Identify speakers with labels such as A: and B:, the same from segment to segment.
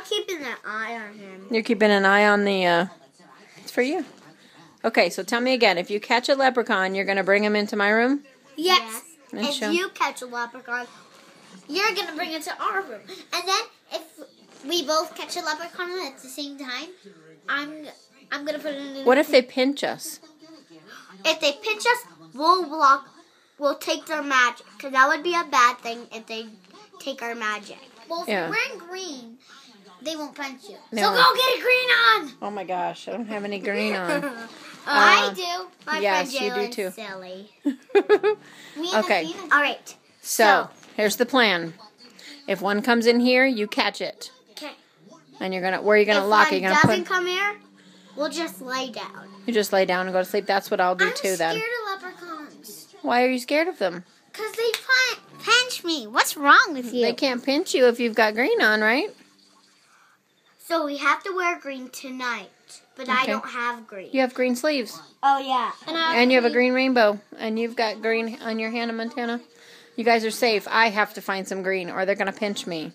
A: I'm keeping an eye on him.
B: You're keeping an eye on the, it's for you. Okay, so tell me again. If you catch a leprechaun, you're going to bring him into my room?
A: Yes.
B: And
A: If
B: show-
A: you catch a leprechaun, you're going to bring it to our room. And then if we both catch a leprechaun at the same time, I'm going to put it in.
B: What if they pinch us?
A: If they pinch us, we'll take their magic. Because that would be a bad thing if they take our magic. Well, if
B: Yeah.
A: you're wearing green, they won't punch you.
B: No.
A: So go get a green on!
B: Oh my gosh, I don't have any green on.
A: I do. My
B: yes,
A: friend
B: you do
A: Jalen's
B: too.
A: silly.
B: Okay.
A: All right.
B: So, here's the plan. If one comes in here, you catch it.
A: Okay.
B: And you're gonna, where are you gonna
A: If
B: lock it?
A: one
B: You're gonna
A: doesn't
B: put,
A: come here, we'll just lay down.
B: you just lay down and go to sleep. That's what I'll do too then.
A: I'm scared of leprechauns.
B: Why are you scared of them?
A: Because they pinch me. What's wrong with you?
B: They can't pinch you if you've got green on, right?
A: So we have to wear green tonight. But I
B: Okay.
A: don't have green.
B: You have green sleeves.
A: Oh, yeah.
B: And you have a green rainbow. And you've got green on your Hannah Montana. You guys are safe. I have to find some green or they're going to pinch me.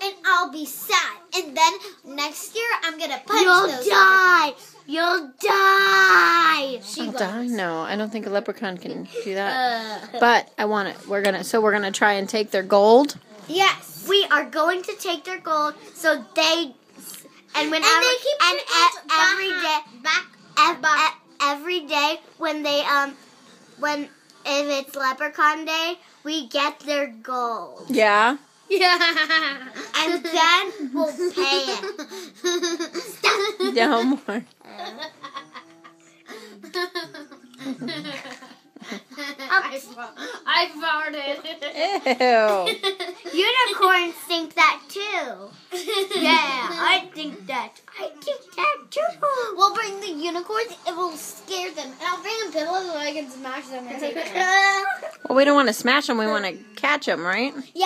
A: And I'll be sad. And then next year, I'm going to punch
B: You'll
A: those die. You'll die.
B: I'll die? No, I don't think a leprechaun can do that. But I want it. We're gonna try and take their gold.
A: Yes. We are going to take their gold so they... And whenever... And they keep every day... Every day when they... If it's Leprechaun Day, we get their gold.
B: Yeah.
A: Yeah. And then we'll pay it. Stop.
B: No more.
A: I farted.
B: Ew.
A: Unicorns think that too. Yeah, I think that too. We'll bring the unicorns and we'll scare them. And I'll bring them pillows so I can smash them and take them.
B: Well, we don't want to smash them. We want to catch them, right?
A: Yeah.